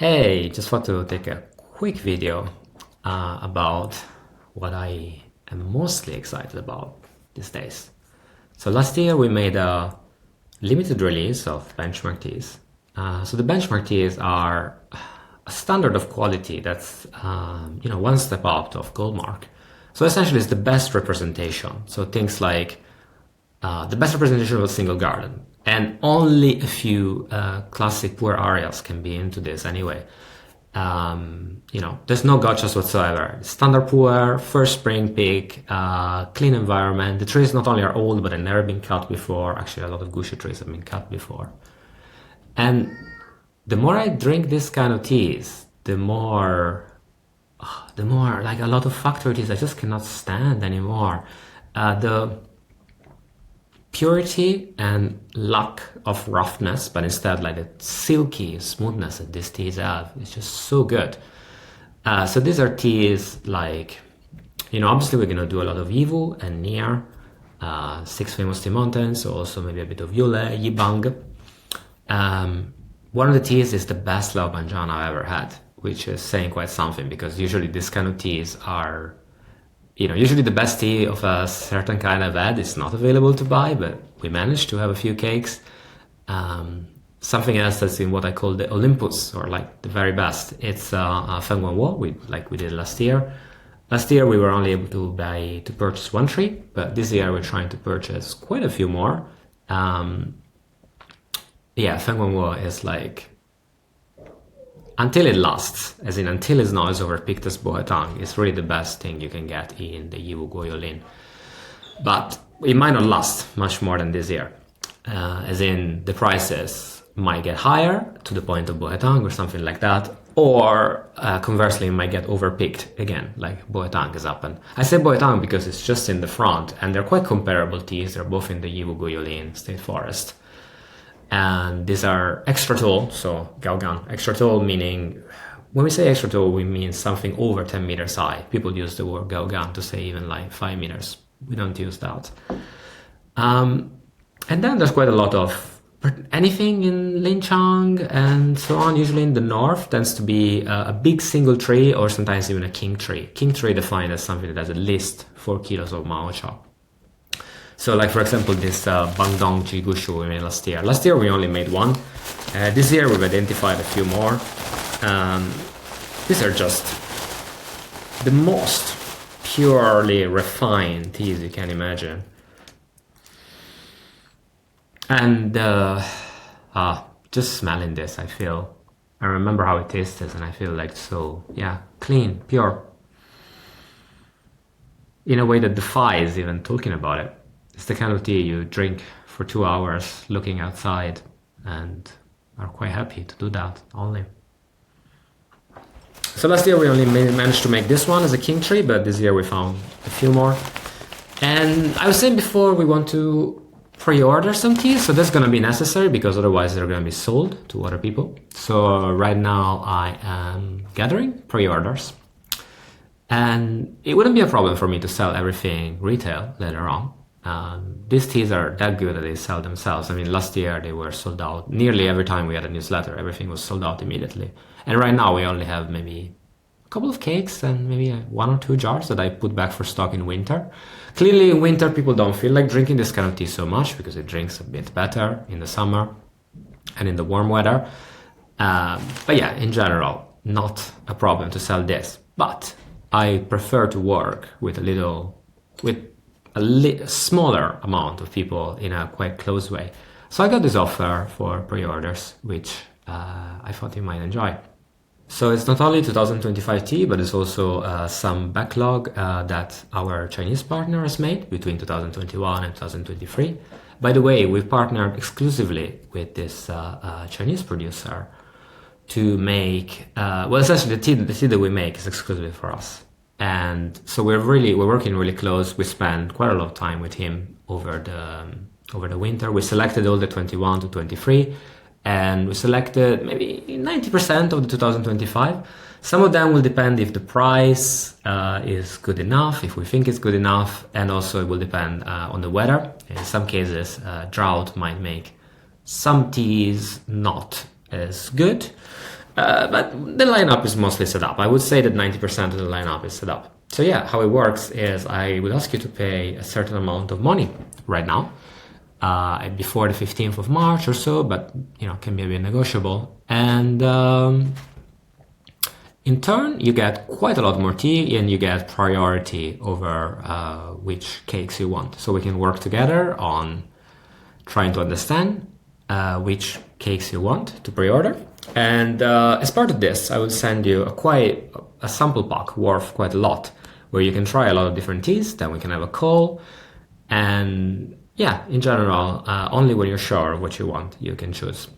Hey, just want to take a quick video about what I am mostly excited about these days. So last year we made a limited release of benchmark teas. So the benchmark teas are a standard of quality that's one step up of gold mark. So essentially it's the best representation. So things like the best representation of a single garden. And only a few classic poor areas can be into this anyway. There's no gotchas whatsoever. Standard poor, first spring pick, clean environment. The trees not only are old, but have never been cut before. Actually, a lot of gusha trees have been cut before. And the more I drink this kind of teas, the more like a lot of factory teas I just cannot stand anymore. The purity and lack of roughness, but instead like the silky smoothness that these teas have is just so good. So these are teas like, obviously we're gonna do a lot of Yivu and Nier, six famous tea mountains, also maybe a bit of Yule, Yibang. One of the teas is the best Lao Banjan I've ever had, which is saying quite something because usually this kind of teas are usually the best tea of a certain kind I've had is not available to buy, but we managed to have a few cakes. Something else that's in what I call the Olympus, or like the very best. It's Feng Guanguo, we did last year. Last year we were only able to purchase one tree, but this year we're trying to purchase quite a few more. Feng Guanguo is like, until it lasts, as in until it's not as overpicked as Bohetang, it's really the best thing you can get in the Yiwu Goyolin. But it might not last much more than this year, as in the prices might get higher to the point of Bohetang or something like that, or conversely it might get overpicked again, like Bohetang has happened. I say Bohetang because it's just in the front, and they're quite comparable teas. They're both in the Yiwu Goyolin State Forest. And these are extra tall, so Gaogan. Extra tall meaning, when we say extra tall, we mean something over 10 meters high. People use the word Gaogan to say even like 5 meters. We don't use that. And then there's quite a lot of anything in Linchang and so on. Usually in the north tends to be a big single tree or sometimes even a king tree. King tree defined as something that has at least 4 kilos of maocha. So like, for example, this Bangdong Jigushu we made last year. Last year we only made one. This year we've identified a few more. These are just the most purely refined teas you can imagine. And just smelling this, I remember how it tastes and I feel like so, clean, pure. In a way that defies even talking about it. It's the kind of tea you drink for 2 hours looking outside and are quite happy to do that only. So last year we only managed to make this one as a king tree, but this year we found a few more. And I was saying before we want to pre-order some teas, so that's going to be necessary because otherwise they're going to be sold to other people. So right now I am gathering pre-orders. And it wouldn't be a problem for me to sell everything retail later on. These teas are that good that they sell themselves. I mean, last year they were sold out. Nearly every time we had a newsletter, everything was sold out immediately. And right now we only have maybe a couple of cakes and maybe 1 or 2 jars that I put back for stock in winter. Clearly in winter people don't feel like drinking this kind of tea so much because it drinks a bit better in the summer and in the warm weather. But yeah, in general, not a problem to sell this. But I prefer to work with a smaller amount of people in a quite close way. So I got this offer for pre-orders, which I thought you might enjoy. So it's not only 2025 tea, but it's also some backlog that our Chinese partner has made between 2021 and 2023. By the way, we've partnered exclusively with this Chinese producer to make, essentially the tea that we make is exclusively for us. And so we're working really close. We spent quite a lot of time with him over the winter. We selected all the 21 to 23, and we selected maybe 90% of the 2025. Some of them will depend if the price is good enough, if we think it's good enough, and also it will depend on the weather. In some cases, drought might make some teas not as good. But the lineup is mostly set up. I would say that 90% of the lineup is set up. So yeah, how it works is I will ask you to pay a certain amount of money right now, before the 15th of March or so, but can be a bit negotiable. And in turn, you get quite a lot more tea and you get priority over which cakes you want. So we can work together on trying to understand which cakes you want to pre-order. And as part of this, I will send you a sample pack worth quite a lot, where you can try a lot of different teas. Then we can have a call. And yeah, in general, only when you're sure of what you want, you can choose.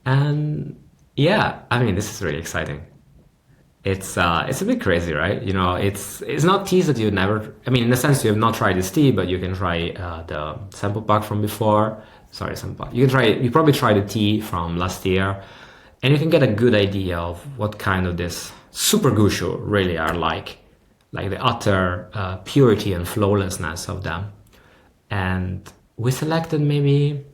And yeah, I mean, this is really exciting. It's a bit crazy, right? It's not teas that you never. I mean, in a sense, you have not tried this tea, but you can try the sample pack from before. Sorry, sample pack. You probably tried the tea from last year, and you can get a good idea of what kind of this super gushu really are like the utter purity and flawlessness of them. And we selected maybe,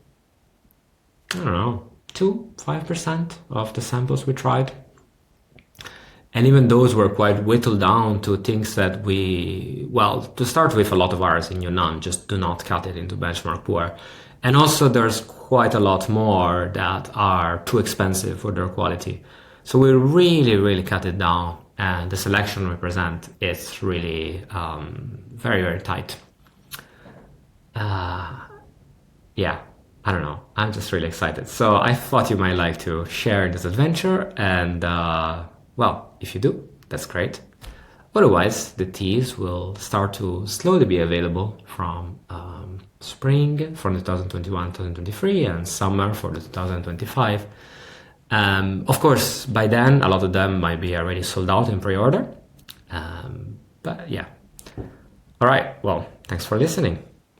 I don't know, 5% of the samples we tried. And even those were quite whittled down to things that to start with, a lot of ours in Yunnan just do not cut it into benchmark pour. And also there's quite a lot more that are too expensive for their quality. So we really, really cut it down. And the selection we present is really very, very tight. Yeah, I don't know. I'm just really excited. So I thought you might like to share this adventure. And if you do, that's great. Otherwise, the teas will start to slowly be available from spring for the 2021-2023 and summer for the 2025. Of course, by then, a lot of them might be already sold out in pre-order. But yeah. All right. Well, thanks for listening.